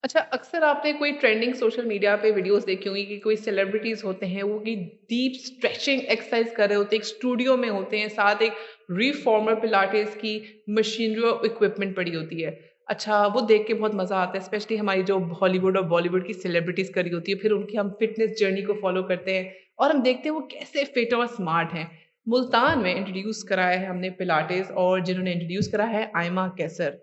अच्छा, अक्सर आपने कोई ट्रेंडिंग सोशल मीडिया पे वीडियोज़ देखी होंगी कि कोई सेलिब्रिटीज़ होते हैं, वो कि डीप स्ट्रेचिंग एक्सरसाइज कर रहे होते हैं, एक स्टूडियो में होते हैं, साथ एक रिफॉर्मर पिलाटेस की मशीनरी और इक्विपमेंट पड़ी होती है। अच्छा, वो देख के बहुत मज़ा आता है, स्पेशली हमारी जो हॉलीवुड और बॉलीवुड की सेलिब्रिटीज़ करी होती है, फिर उनकी हम फिटनेस जर्नी को फ़ॉलो करते हैं और हम देखते हैं वो कैसे फिट और स्मार्ट हैं। मुल्तान में इंट्रोड्यूस कराया है हमने पिलाटेस और जिन्होंने इंट्रोड्यूस कराया है आयमा कैसर।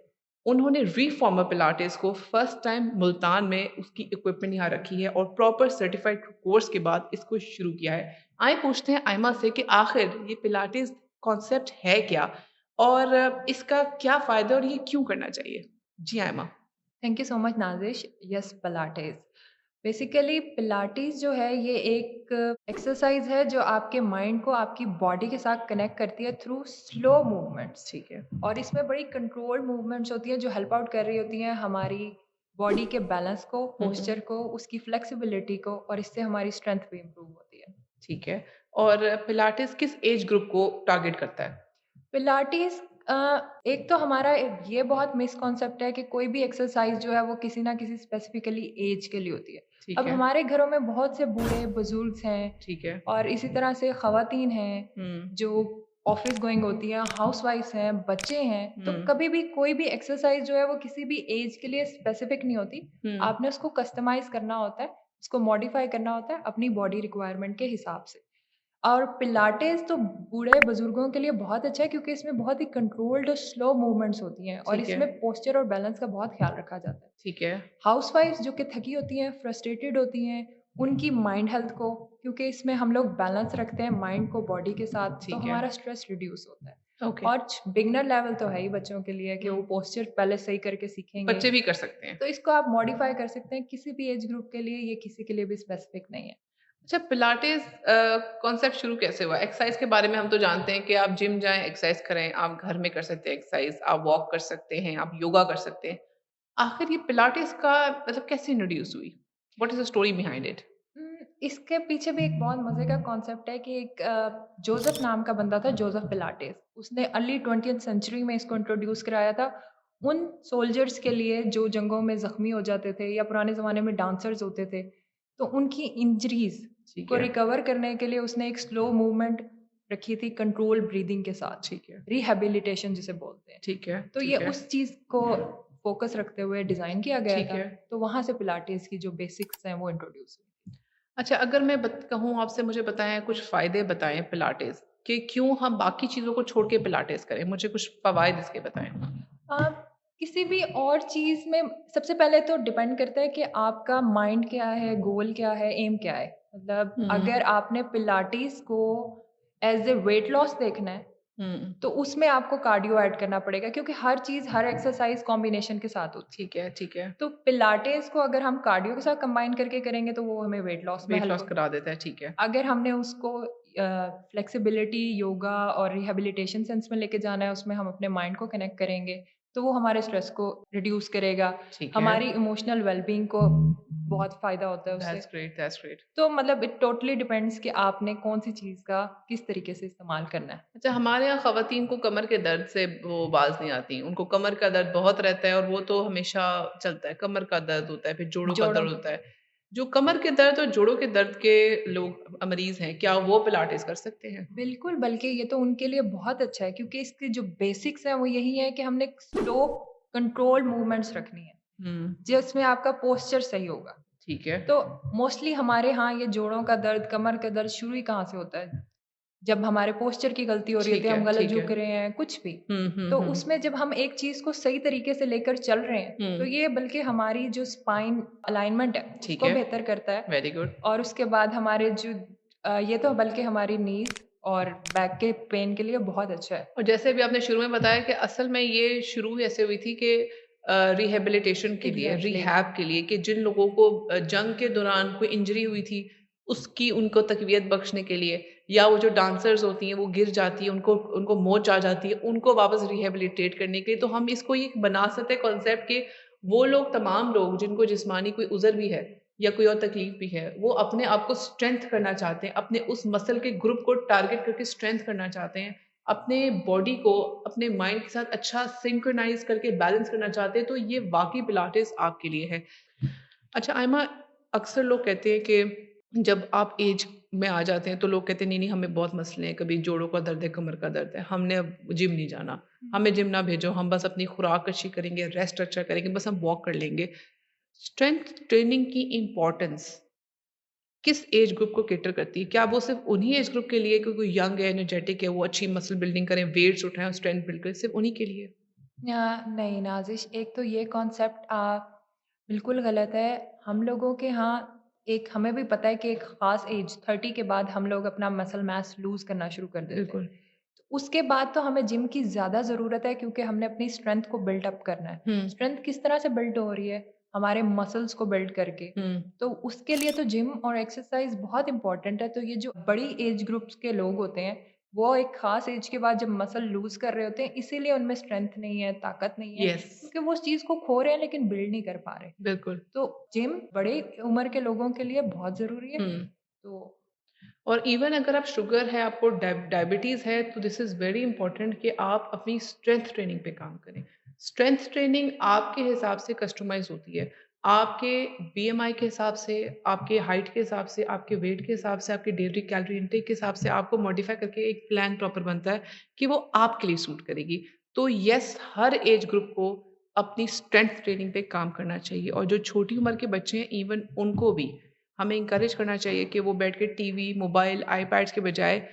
उन्होंने रिफॉर्मर पिलाटेस को फर्स्ट टाइम मुल्तान में उसकी इक्विपमेंट यहाँ रखी है और प्रॉपर सर्टिफाइड कोर्स के बाद इसको शुरू किया है। आइए पूछते हैं आयमा से कि आखिर ये पिलाटेस कॉन्सेप्ट है क्या? और इसका क्या फ़ायदा और ये क्यों करना चाहिए? जी Aima. Thank you so much Nazish. Yes, pilates. Basically pilates जो है ये एक एक्सरसाइज़ है जो आपके माइंड को आपकी बॉडी के साथ कनेक्ट करती है थ्रू स्लो मूवमेंट्स। ठीक है। और इसमें बड़ी कंट्रोल्ड मूवमेंट्स होती हैं जो हेल्प आउट कर रही होती हैं हमारी बॉडी के बैलेंस को, हुँ, हुँ। पोस्चर को, उसकी फ्लेक्सिबिलिटी को, और इससे हमारी स्ट्रेंथ भी इम्प्रूव होती है। ठीक है। और पिलाटेस किस एज ग्रुप को टारगेट करता है? पिलाटीज़ एक तो हमारा ये बहुत मिसकॉन्सेप्ट है कि कोई भी एक्सरसाइज़ जो है वो किसी ना किसी स्पेसिफिकली एज के लिए होती है। ठीक अब है, हमारे घरों में बहुत से बूढ़े-बुज़ुर्ग हैं ठीक है। और इसी तरह से ख़वातीन हैं, हुँ, जो ऑफ़िस गोइंग होती हैं, हाउसवाइफ्स हैं, बच्चे हैं, तो हुँ, कभी भी कोई भी एक्सरसाइज़ जो है वो किसी भी एज के लिए स्पेसिफ़िक नहीं होती। हुँ। आपने उसको कस्टमाइज़ करना होता है, उसको मॉडिफ़ाई करना होता है अपनी बॉडी रिक्वायरमेंट के हिसाब से। और पिलाटेस तो बूढ़े-बुज़ुर्गों के लिए बहुत अच्छा है क्योंकि इसमें बहुत ही कंट्रोल्ड स्लो मूवमेंट्स होती हैं और ठीक है, इसमें पोस्चर और बैलेंस का बहुत ख़्याल रखा जाता है। ठीक है, हाउसवाइफ्स जो कि थकी होती हैं, फ्रस्ट्रेटेड होती हैं, उनकी माइंड हेल्थ को, क्योंकि इसमें हम लोग बैलेंस रखते हैं माइंड को बॉडी के साथ, तो ठीक है। हमारा स्ट्रेस रिड्यूस होता है। ओके। और बिगिनर लेवल तो है ही बच्चों के लिए कि हुँ। वो पोस्चर पहले सही करके सीखेंगे। बच्चे भी कर सकते हैं। तो इसको आप मॉडिफ़ाई कर सकते हैं किसी भी एज ग्रुप के लिए, ये किसी के लिए भी स्पेसिफिक नहीं है। अच्छा, पिलाटेस कॉन्सेप्ट शुरू कैसे हुआ? एक्सरसाइज़ के बारे में हम तो जानते हैं कि आप जिम जाएँ, एक्सरसाइज़ करें, आप घर में कर सकते हैं एक्सरसाइज़, आप वॉक कर सकते हैं, आप योगा कर सकते हैं। आखिर ये पिलाटेस का मतलब कैसे इंट्रोड्यूस हुई? What is the story behind it? इसके पीछे भी एक बहुत मज़े का कॉन्सेप्ट है कि एक जोसेफ नाम का बंदा था, जोसेफ पिलाटेस। उसने अर्ली 20th सेंचुरी में इसको इंट्रोड्यूस कराया था, उन सोल्जर्स के लिए जो जंगों में ज़ख्मी हो जाते थे या पुराने ज़माने में डांसर्स होते थे। तो उनकी इंजरीज़ ठीक को है, रिकवर करने के लिए उसने एक स्लो मूवमेंट रखी थी कंट्रोल ब्रीथिंग के साथ, ठीक है, रिहैबिलिटेशन जिसे बोलते हैं। ठीक है, तो ये ठीक है, उस चीज़ को फ़ोकस रखते हुए डिज़ाइन किया गया ठीक था। है। तो वहाँ से पिलाटेस की जो बेसिक्स हैं वो इंट्रोड्यूस हुई। अच्छा, अगर मैं कहूँ आपसे मुझे बताएँ कुछ फ़ायदे बताएँ पिलाटेस के क्यों हम बाकी चीज़ों को छोड़ के पिलाटेस करें? मुझे कुछ फ़वाइद इसके बताएँ। अ, किसी भी और चीज़ में सबसे पहले तो डिपेंड करता है कि आपका माइंड क्या है, गोल क्या है, एम क्या है। मतलब हुँ, अगर आपने पिलाटीज़ को एज़ ए वेट लॉस देखना है, हुँ। तो उसमें आपको कार्डियो ऐड करना पड़ेगा क्योंकि हर चीज़, हर एक्सरसाइज़ कॉम्बिनेशन के साथ होती है। ठीक है, ठीक है। तो पिलाटेस को अगर हम कार्डियो के साथ कंबाइन करके करेंगे, तो वो हमें वेट लॉस में वेट हेल्प लॉस होगी। करा देता है, ठीक है। अगर हमने उसको फ्लेक्सिबिलिटी, योगा और रिहैबिलिटेशन सेंस में लेके जाना है, उसमें हम अपने माइंड को कनेक्ट करेंगे, तो वो हमारे स्ट्रेस को रिड्यूस करेगा, ठीक है। हमारी इमोशनल वेल-बीइंग को बहुत फ़ायदा होता है उससे। That's great, that's great. तो मतलब इट टोटली डिपेंड्स कि आपने कौन-सी चीज़ का किस तरीके से इस्तेमाल करना है। अच्छा, हमारे यहाँ ख़वातीन को कमर के दर्द से वो बाज़ नहीं आती। उनको कमर का दर्द बहुत रहता है और वो तो हमेशा चलता है। कमर का दर्द होता है, फिर जोड़ों का जोड़ों दर्द का। होता है। जो कमर के दर्द और जोड़ों के दर्द के लोग मरीज़ हैं, क्या वो पिलाटेस कर सकते हैं? बिल्कुल, बल्कि ये तो उनके लिए बहुत अच्छा है क्योंकि इसकी जो बेसिक्स हैं, वो यही है कि हमने स्लो कंट्रोल्ड मूवमेंट्स रखनी है, हुँ, जिसमें आपका पोस्चर सही होगा। ठीक है। तो मोस्टली हमारे यहाँ ये जोड़ों का दर्द, कमर का दर्द शुरू ही कहाँ से होता है? जब हमारे पोस्चर की गलती हो रही होती ठीक है, है, हम गलत ठीक है। झुक रहे हैं, कुछ भी। हुँ, हुँ, तो हुँ। उसमें जब हम एक चीज़ को सही तरीके से लेकर चल रहे हैं, तो हुँ, ये बल्कि हमारी जो स्पाइन अलाइनमेंट है, ठीक उसको है। बेहतर करता है। Very good. और उसके बाद हमारे जो ये तो बल्कि हमारी नीज़ और बैक के पेन के लिए बहुत अच्छा है। और जैसे अभी आपने शुरू में बताया कि असल में ये शुरू ऐसे हुई थी कि रिहैबिलिटेशन के लिए, एग्ज़ैक्टली। रिहैब के लिए कि जिन लोगों को जंग के दौरान कोई इंजरी हुई थी, उसकी उनको तक़वियत बख्शने के लिए या वो जो डांसर्स होती हैं, वो गिर जाती हैं, उनको उनको मोच आ जाती है, उनको वापस रिहैबिलिटेट करने के लिए। तो हम इसको ये बना सकते हैं कॉन्सेप्ट कि वो लोग तमाम लोग जिनको जिस्मानी कोई उज़र भी है या कोई और तकलीफ़ भी है, वो अपने आप को स्ट्रेंथ करना चाहते हैं, अपने उस मसल के ग्रुप को टारगेट करके स्ट्रेंथ करना चाहते हैं। अपने बॉडी को अपने माइंड के साथ अच्छा सिंक्रोनाइज़ करके बैलेंस करना चाहते हैं, तो ये वाक़ई पिलाटेस आपके लिए है। अच्छा आयमा, अक्सर लोग कहते हैं कि जब आप एज में आ जाते हैं तो लोग कहते हैं नहीं नहीं हमें बहुत मसले हैं, कभी जोड़ों का दर्द है, कमर का दर्द है, हमने अब जिम नहीं जाना, हुँ। हमें जिम ना भेजो, हम बस अपनी खुराक अच्छी करेंगे, रेस्ट अच्छा करेंगे, बस हम वॉक कर लेंगे। स्ट्रेंथ ट्रेनिंग की इम्पोर्टेंस किस एज ग्रुप को कैटर करती है? क्या वो सिर्फ उन्हीं एज ग्रुप के लिए, क्योंकि यंग है, एनर्जेटिक है, वो अच्छी मसल बिल्डिंग करें, वेट्स उठाएं और स्ट्रेंथ बिल्ड करें, सिर्फ उन्हीं के लिए? नहीं नाज़िश, एक तो ये कॉन्सेप्ट बिल्कुल गलत है। हम लोगों के यहाँ एक हमें भी पता है कि एक ख़ास एज 30 के बाद हम लोग अपना मसल मास लूज़ करना शुरू कर देते हैं। बिल्कुल। तो उसके बाद तो हमें जिम की ज़्यादा ज़रूरत है क्योंकि हमने अपनी स्ट्रेंथ को बिल्ड अप करना है। हुँ, स्ट्रेंथ किस तरह से बिल्ड हो रही है? हमारे मसल्स को बिल्ड करके। हुँ, तो उसके लिए तो जिम और एक्सरसाइज़ बहुत इम्पोर्टेंट है। तो ये जो बड़ी एज ग्रुप्स के लोग होते हैं, वो एक ख़ास एज के बाद जब मसल लूज़ कर रहे होते हैं, इसीलिए उनमें स्ट्रेंथ नहीं है, ताकत नहीं है, यस, क्योंकि वो उस चीज़ को खो रहे हैं लेकिन बिल्ड नहीं कर पा रहे। बिल्कुल। तो जिम बड़े उम्र के लोगों के लिए बहुत ज़रूरी है। हुँ। तो और इवन अगर आप शुगर है, आपको डायबिटीज़ है, तो दिस इज़ वेरी इंपॉर्टेंट कि आप अपनी स्ट्रेंथ ट्रेनिंग पे काम करें। स्ट्रेंथ ट्रेनिंग आपके हिसाब से कस्टमाइज़ होती है। आपके बीएमआई के हिसाब से, आपके हाइट के हिसाब से, आपके वेट के हिसाब से, आपके डेली कैलोरी इनटेक के हिसाब से आपको मॉडिफ़ाई करके एक प्लान प्रॉपर बनता है कि वो आपके लिए सूट करेगी। तो येस, हर एज ग्रुप को अपनी स्ट्रेंथ ट्रेनिंग पे काम करना चाहिए, और जो छोटी उम्र के बच्चे हैं इवन उनको भी हमें इंकरेज करना चाहिए कि वो बैठ के टीवी, मोबाइल, आईपैड्स के बजाय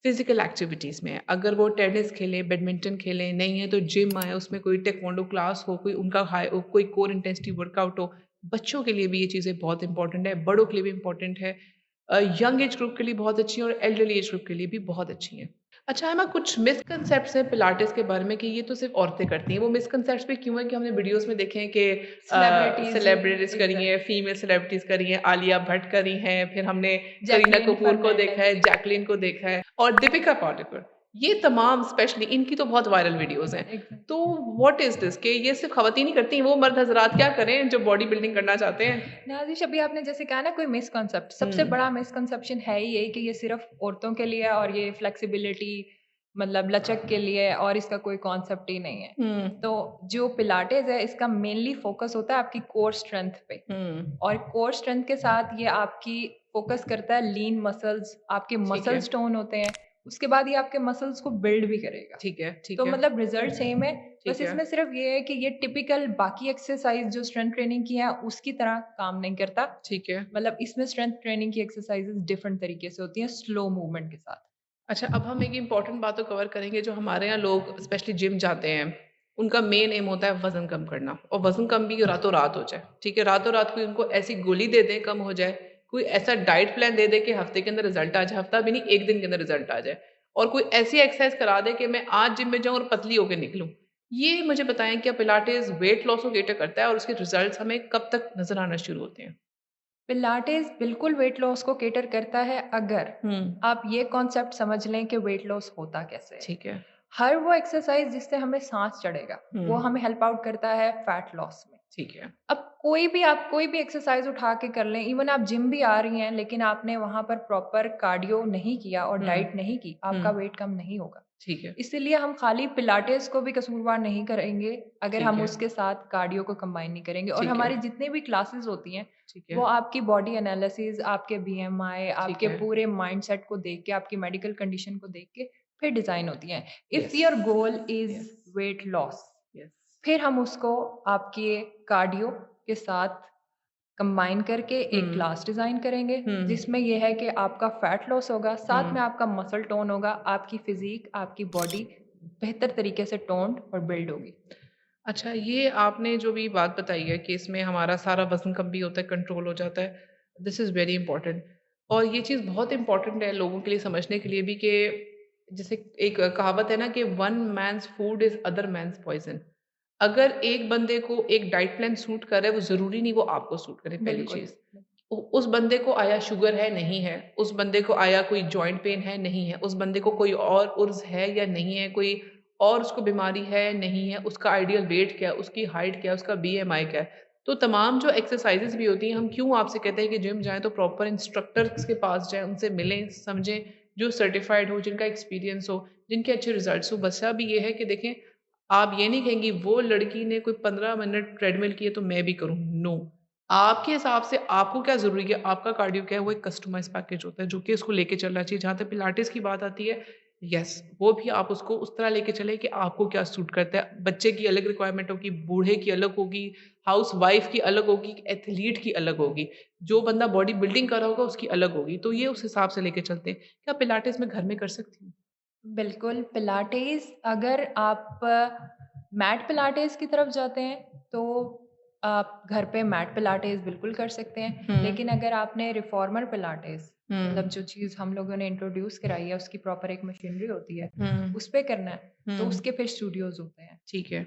फिज़िकल एक्टिविटीज़ में अगर वो टेनिस खेलें, बैडमिंटन खेलें, नहीं है तो जिम आएँ, उसमें कोई ताइक्वांडो क्लास हो, कोई उनका कोई कोर इंटेंसिटी वर्कआउट हो। बच्चों के लिए भी ये चीज़ें बहुत इम्पोर्टेंट है, बड़ों के लिए भी इम्पोर्टेंट है। यंग एज ग्रुप के लिए बहुत अच्छी हैं और एल्डरली एज ग्रुप के लिए भी बहुत अच्छी हैं। अच्छा एमा, कुछ मिसकंसेप्ट्स हैं पिलाटेस के बारे में कि ये तो सिर्फ़ औरतें करती हैं। वो मिसकंसेप्ट्स भी क्यों हैं कि हमने वीडियोज़ में देखे हैं कि सेलिब्रिटीज़ सेलिब्रिटीज़ करी हैं, एग्ज़ैक्टली फीमेल सेलिब्रिटीज़ करी हैं, आलिया भट्ट करी हैं, फिर हमने करीना जैकलीन कपूर को देखा फर्नांडिस है, एग्ज़ैक्टली, जैकलीन को देखा है और दीपिका पादुकोण। ये तमाम स्पेशली इनकी तो बहुत वायरल वीडियोज़ हैं। तो एग्ज़ैक्टली। व्हाट इज़ दिस कि ये सिर्फ़ ख़वातीन ही करती हैं, वो मर्द हज़रात क्या करें जो बॉडी बिल्डिंग करना चाहते हैं? नाज़िश, अभी आपने जैसे कहा ना कोई मिसकॉन्सेप्ट, सबसे हुँ, बड़ा मिसकॉन्सेप्शन है ही यही कि ये सिर्फ़ औरतों के लिए है और ये फ्लेक्सिबिलिटी मतलब लचक के लिए है और इसका कोई कॉन्सेप्ट ही नहीं है। हुँ, तो जो पिलाटेस है इसका मेनली फ़ोकस होता है आपकी कोर स्ट्रेंथ पे हुँ, और कोर स्ट्रेंथ के साथ ये आपकी फ़ोकस करता है लीन मसल्स, आपके ठीक है, मसल्स टोन होते हैं, उसके बाद ये आपके मसल्स को बिल्ड भी करेगा। ठीक है, तो ठीक है, मतलब रिज़ल्ट सेम है, बस ठीक है, इसमें सिर्फ़ ये है कि ये टिपिकल बाकी एक्सरसाइज़ जो स्ट्रेंथ ट्रेनिंग की है, उसकी तरह काम नहीं करता। ठीक है। मतलब इसमें स्ट्रेंथ ट्रेनिंग की एक्सरसाइज़ेज़ डिफरेंट तरीके से होती हैं, स्लो मूवमेंट के साथ। अच्छा, अब हम एक इम्पॉर्टेंट बात तो कवर करेंगे, जो हमारे यहाँ लोग स्पेशली जिम जाते हैं, उनका मेन एम होता है वज़न कम करना, और वज़न कम भी रातों-रात हो जाए, ठीक है? रातों-रात कोई उनको ऐसी गोली दे दें कम हो जाए, कोई ऐसा डाइट प्लान दे दे कि हफ़्ते के अंदर रिज़ल्ट आ जाए, हफ़्ता भी नहीं 1 दिन के अंदर रिज़ल्ट आ जाए, और कोई ऐसी एक्सरसाइज़ करा दे कि मैं आज जिम में जाऊँ और पतली होके निकलूँ। ये मुझे बताएँ, क्या पिलाटेस वेट लॉस को कैटर करता है और उसके रिज़ल्ट्स हमें कब तक नज़र आना शुरू होते हैं? पिलाटेस बिल्कुल वेट लॉस को कैटर करता है अगर हुँ, आप ये कॉन्सेप्ट समझ लें कि वेट लॉस होता कैसे है। ठीक है। हर वो एक्सरसाइज़ जिससे हमें साँस चढ़ेगा, वो हुँ, हमें हेल्प आउट करता है फैट लॉस में। ठीक है। अब कोई भी एक्सरसाइज़ उठा के कर लें, इवन आप जिम भी आ रही हैं, लेकिन आपने वहाँ पर प्रॉपर कार्डियो नहीं किया और हुँ, डाइट नहीं की, हुँ, आपका वेट कम नहीं होगा। ठीक है, इसीलिए हम खाली पिलाटेस को भी कसूरवार नहीं करेंगे, अगर ठीक हम है, उसके साथ कार्डियो को कंबाइन नहीं करेंगे और ठीक है, हमारी जितनी भी क्लासेस होती हैं, ठीक वो है। आपकी बॉडी एनालिसिस, आपके बीएमआई, ठीक आपके है। पूरे माइंडसेट को देख के, आपकी मेडिकल कंडीशन को देख के फिर डिज़ाइन होती हैं। If yes, your goal is yes, weight loss, yes. फिर हम उसको आपके कार्डियो के साथ कंबाइन करके एक हुँ, क्लास डिज़ाइन करेंगे, हुँ, जिसमें ये है कि आपका फैट लॉस होगा, साथ में हुँ। आपका मसल टोन होगा, आपकी फ़िज़ीक, आपकी बॉडी बेहतर तरीके से टोन्ड और बिल्ड होगी। अच्छा, ये आपने जो भी बात बताई है कि इसमें हमारा सारा वज़न कम भी होता है, कंट्रोल हो जाता है, दिस इज़ वेरी इम्पोर्टेंट, और ये चीज़ बहुत इम्पोर्टेंट है लोगों के लिए समझने के लिए भी कि जैसे एक कहावत है ना कि one man's food is other man's poison. अगर एक बंदे को एक डाइट प्लान सूट कर रहा है, वो ज़रूरी नहीं वो आपको सूट करे, पहली बिल्कुल। चीज़। उस बंदे को आया शुगर है, नहीं है, उस बंदे को आया कोई जॉइंट पेन है, नहीं है, उस बंदे को कोई और उर्ज़ है या नहीं है, कोई और उसको बीमारी है, नहीं है, उसका आइडियल वेट क्या है, उसकी हाइट क्या है, उसका बीएमआई क्या है। तो तमाम जो एक्सरसाइज़ेज़ भी होती हैं, हम क्यों आपसे कहते हैं कि जिम जाएँ तो प्रॉपर इंस्ट्रक्टर्स के पास जाएँ, उनसे मिलें, समझें, जो सर्टिफ़ाइड हो, जिनका एक्सपीरियंस हो, जिनके अच्छे रिजल्ट्स हो। बस अब ये है कि देखें, आप ये नहीं कहेंगी वो लड़की ने कोई 15 मिनट ट्रेडमिल किए तो मैं भी करूँ, नो। आपके हिसाब से आपको क्या ज़रूरी है, आपका कार्डियो क्या है, वो एक कस्टमाइज़ पैकेज होता है जो कि उसको लेके चलना चाहिए। जहाँ तक पिलाटेस की बात आती है, यस, वो भी आप उसको उस तरह लेके चलें कि आपको क्या सूट करता है। बच्चे की अलग रिक्वायरमेंट होगी, बूढ़े की अलग होगी, हाउसवाइफ की अलग होगी, एथलीट की अलग होगी, जो बंदा बॉडी बिल्डिंग कर रहा होगा उसकी अलग होगी। तो ये उस हिसाब से लेके चलते हैं। क्या पिलाटेस मैं घर में कर सकती हूँ? बिल्कुल, पिलाटेस अगर आप मैट पिलाटेस की तरफ जाते हैं, तो आप घर पे मैट पिलाटेस बिल्कुल कर सकते हैं। हुँ, लेकिन अगर आपने रिफॉर्मर पिलाटेस हुँ, मतलब जो चीज़ हम लोगों ने इंट्रोड्यूस कराई है, उसकी प्रॉपर एक मशीनरी होती है, हुँ, उस पे करना है, तो हुँ, उसके फिर स्टूडियोज़ होते हैं। ठीक है।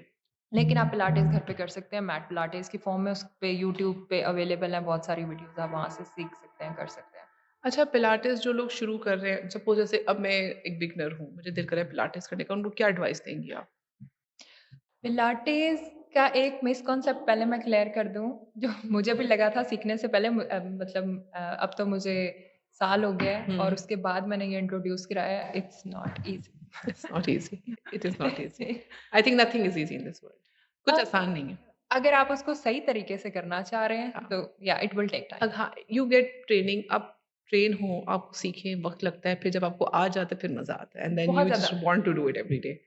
लेकिन आप पिलाटेस घर पे कर सकते हैं, मैट पिलाटेस की फ़ॉर्म में उस पे यूट्यूब पे अवेलेबल है बहुत सारी वीडियोज़, आप वहाँ से सीख सकते हैं, कर सकते हैं। अच्छा, पिलाटेस जो लोग शुरू कर रहे हैं, सपोज़ जैसे अब मैं एक बिगिनर हूँ, मुझे दिल कर रहा है पिलाटेस करने का, उनको क्या एडवाइस देंगी आप? पिलाटेस का एक मिसकॉन्सेप्ट पहले मैं क्लियर कर दूँ, जो मुझे भी लगा था सीखने से पहले मतलब अब तो मुझे साल हो गया है और हुँ, उसके बाद मैंने ये इंट्रोड्यूस कराया, it's not it's not easy, it is not easy. Easy. I think nothing is easy in this world. कुछ अब आसान नहीं है। अगर आप उसको सही तरीके से करना चाह रहे हैं, हाँ, तो या इट विल टेक टाइम। हाँ, यू गेट ट्रेनिंग, आप ट्रेन हो, आप सीखें, वक़्त लगता है, फिर जब आपको आ जाता है, फिर मज़ा आता है एंड देन बहुत यू ज़्यादा। Just want to do it every day.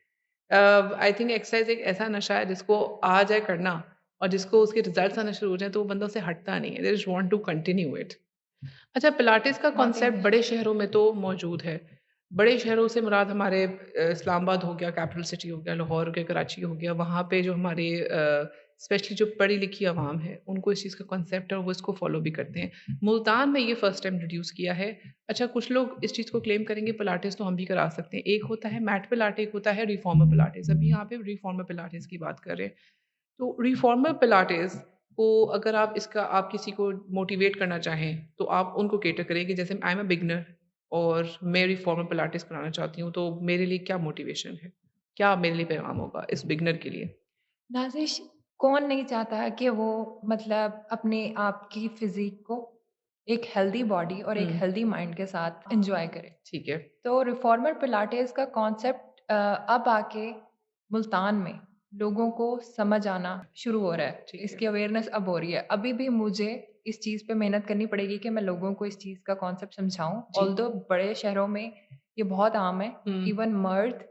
I think exercise एक ऐसा नशा है जिसको आ जाए करना और जिसको उसके रिज़ल्ट्स आना शुरू हो जाएँ, तो वो बंदा उससे हटता नहीं है। They just want to continue it. अच्छा, पिलाटेस का बहुत कॉन्सेप्ट इंटरेस्ट बड़े शहरों में तो मौजूद है। बड़े शहरों से मुराद हमारे इस्लामाबाद हो गया, कैपिटल सिटी हो गया, लाहौर हो गया, कराची हो गया। वहाँ पे जो हमारे स्पेशली जो पढ़ी-लिखी अवाम है, उनको इस चीज़ का कॉन्सेप्ट है और वो इसको फ़ॉलो भी करते हैं। मुल्तान में ये फर्स्ट टाइम इंट्रोड्यूस किया है। अच्छा, कुछ लोग इस चीज़ को क्लेम करेंगे पिलाटेस तो हम भी करा सकते हैं। एक होता है मैट पिलाटे, एक होता है रिफॉर्मर पिलाटेस। अभी यहाँ पे रिफॉर्मर पिलाटेस की बात कर रहे हैं। तो रिफॉर्मर पिलाटेस को अगर आप किसी को मोटिवेट करना चाहें, तो आप उनको कैटर करें कि जैसे आई एम अ बिगिनर और मैं रिफॉर्मर पिलाटेस कराना चाहती हूँ, तो मेरे लिए क्या मोटिवेशन है? क्या मेरे लिए पैगाम होगा इस बिगिनर के लिए? नाज़िश कौन नहीं चाहता कि वो मतलब अपने आप की फ़िज़ीक को एक हेल्दी बॉडी और एक हुँ, हेल्दी माइंड के साथ एन्जॉय करे। ठीक है, तो रिफॉर्मर पिलाटेस का कॉन्सेप्ट अब आके मुल्तान में लोगों को समझ आना शुरू हो रहा है। ठीक है। इसकी अवेयरनेस अब हो रही है। अभी भी मुझे इस चीज़ पे मेहनत करनी पड़ेगी कि मैं लोगों को इस चीज़ का कॉन्सेप्ट समझाऊँ। जी। ऑल्दो बड़े शहरों में ये बहुत आम है। हुँ, इवन मर्द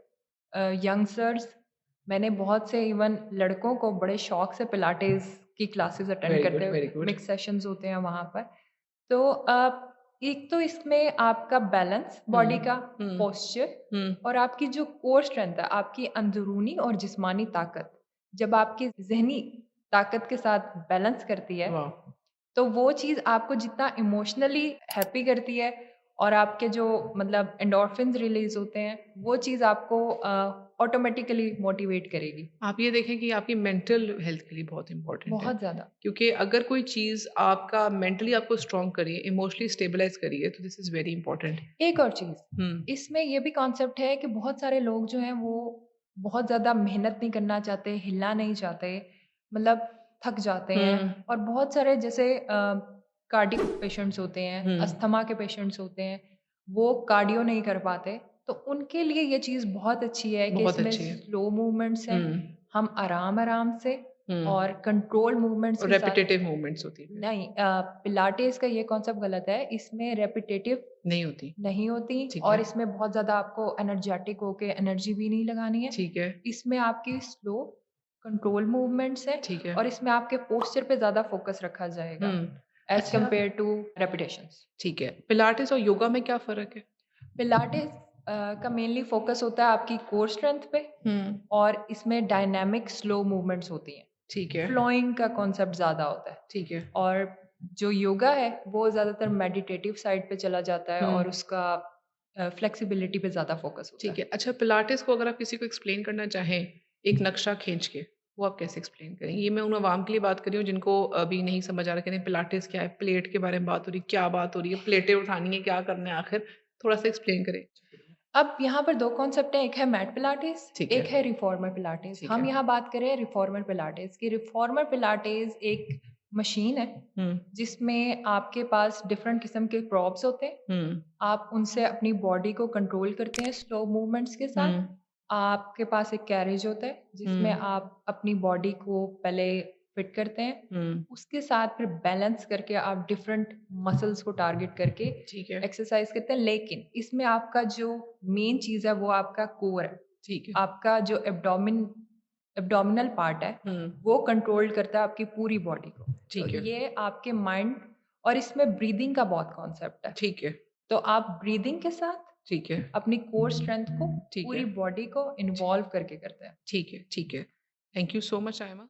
यंगस्टर्स मैंने बहुत से इवन लड़कों को बड़े शौक से पिलाटेस की क्लासेस अटेंड वेरी गुड, करते वेरी हुए गुड। मिक्स सेशंस होते हैं वहाँ पर। तो एक तो इसमें आपका बैलेंस हुँ, बॉडी का, हुँ, पोस्चर हुँ, और आपकी जो कोर स्ट्रेंथ है, आपकी अंदरूनी और जिस्मानी ताकत, जब आपकी ज़हनी ताकत के साथ बैलेंस करती है, वाह! तो वो चीज़ आपको जितना इमोशनली हैप्पी करती है और आपके जो मतलब एंडोर्फिन्स रिलीज़ होते हैं, वो चीज़ आपको ऑटोमैटिकली मोटिवेट करेगी। आप ये देखें कि आपकी मेंटल हेल्थ के लिए बहुत इम्पोर्टेंट है। बहुत ज़्यादा। क्योंकि अगर कोई चीज़ आपका मेंटली आपको स्ट्रॉन्ग करी है, इमोशनली स्टेबलाइज़ करी है, तो दिस इज़ वेरी इम्पोर्टेंट। एक और चीज़, हुँ, इसमें ये भी कॉन्सेप्ट है कि बहुत सारे लोग जो हैं वो बहुत ज़्यादा मेहनत नहीं करना चाहते, हिलना नहीं चाहते, मतलब थक जाते हैं हुँ, और बहुत सारे जैसे कार्डियक पेशेंट्स होते हैं, हुँ, अस्थमा के पेशेंट्स होते हैं, वो कार्डियो नहीं कर पाते, तो उनके लिए ये चीज़ बहुत अच्छी है कि बहुत इसमें अच्छी है। स्लो मूवमेंट्स हैं, हुँ, हम आराम-आराम से हुँ, और कंट्रोल मूवमेंट्स और के साथ रेपिटेटिव मूवमेंट्स होती है, नहीं पिलाटेस का ये कॉन्सेप्ट गलत है, इसमें रेपिटेटिव नहीं होती। नहीं होती ठीक और है, इसमें बहुत ज़्यादा आपको एनर्जेटिक होके एनर्जी भी नहीं लगानी है। ठीक है, इसमें आपकी स्लो कंट्रोल मूवमेंट्स हैं ठीक है। और इसमें आपके पोस्चर पे ज़्यादा फ़ोकस रखा जाएगा हुँ, एज़ अच्छा, कंपेयर टू रेपिटेशंस। ठीक है। पिलाटेस और योगा में क्या फ़र्क है? पिलाटेस का मेनली फ़ोकस होता है आपकी कोर स्ट्रेंथ पे हुँ, और इसमें डायनामिक स्लो मूवमेंट्स होती हैं। ठीक है, फ्लोइंग का कॉन्सेप्ट ज़्यादा होता है ठीक है। और जो योगा है वो ज़्यादातर मेडिटेटिव साइड पे चला जाता है हुँ, और उसका फ्लेक्सिबिलिटी पे ज़्यादा फ़ोकस होता ठीक है। है। अच्छा, पिलाटेस को अगर आप किसी को एक्सप्लेन करना चाहें, एक नक्शा खींच के, वो आप कैसे एक्सप्लेन करेंगे? ये मैं उन अवाम के लिए बात कर रही हूँ जिनको अभी नहीं समझ आ रहा, कहते हैं पिलाटेस क्या है? प्लेट के बारे में बात हो रही है, क्या बात हो रही है? प्लेटें उठानी है, क्या करना है आखिर? थोड़ा-सा एक्सप्लेन करें। अब यहाँ पर 2 कॉन्सेप्ट हैं, एक है मैट पिलाटेस, ठीक है, एक है रिफॉर्मर पिलाटेस। ठीक हम है। यहाँ बात करें रिफॉर्मर पिलाटेस की। रिफॉर्मर पिलाटेस एक मशीन है हुँ, जिसमें आपके पास डिफरेंट किस्म के प्रॉप्स होते हैं। हुँ, आप उनसे अपनी बॉडी को कंट्रोल करते हैं स्लो मूवमेंट्स के साथ। हुँ, आपके पास एक कैरेज होता है जिसमें हुँ, आप अपनी बॉडी को पहले फिट करते हैं। हुँ, उसके साथ फिर बैलेंस करके आप डिफरेंट मसल्स को टारगेट करके ठीक है, एक्सरसाइज करते हैं। लेकिन इसमें आपका जो मेन चीज़ है वो आपका कोर है। ठीक है, आपका जो एब्डोमिनल पार्ट है, हुँ, वो कंट्रोल करता है आपकी पूरी बॉडी को। तो ठीक है, ये आपके माइंड और इसमें ब्रीदिंग का बहुत कॉन्सेप्ट है। ठीक है, तो आप ब्रीदिंग के साथ ठीक है, अपनी कोर स्ट्रेंथ को, ठीक पूरी है, बॉडी को ठी इन्वॉल्व करके करते हैं। ठीक है, ठीक है। Thank you so much Aima.